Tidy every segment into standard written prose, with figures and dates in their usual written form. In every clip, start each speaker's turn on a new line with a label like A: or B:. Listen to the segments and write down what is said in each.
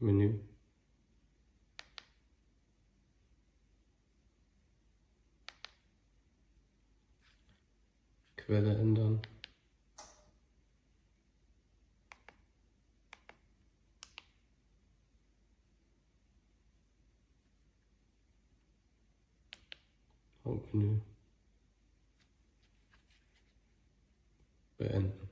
A: Menü. Quelle ändern. Hauptmenü. Beenden.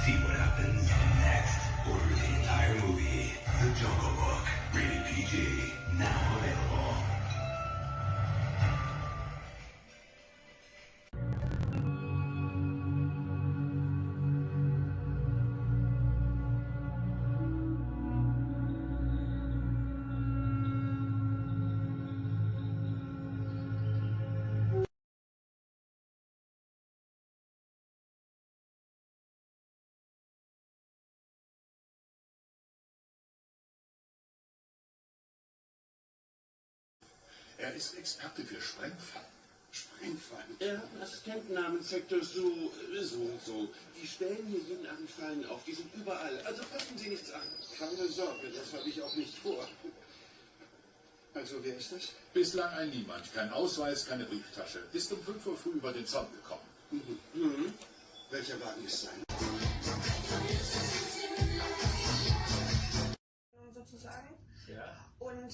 B: See what happens next. Order the entire movie. The Jungle Book. Rated PG. Now available.
C: Er ist Experte für Sprengfallen. Sprengfallen?
D: Er hat einen Assistenten namens Hector so. Die stellen hier jeden Abend Fallen auf. Die sind überall. Also fassen Sie nichts an.
C: Keine Sorge, das habe ich auch nicht vor. Also, wer ist das?
E: Bislang ein Niemand. Kein Ausweis, keine Brieftasche. Ist um 5 Uhr früh über den Zaun gekommen.
C: Welcher Wagen ist sein?
F: sozusagen.
E: Ja.
F: Und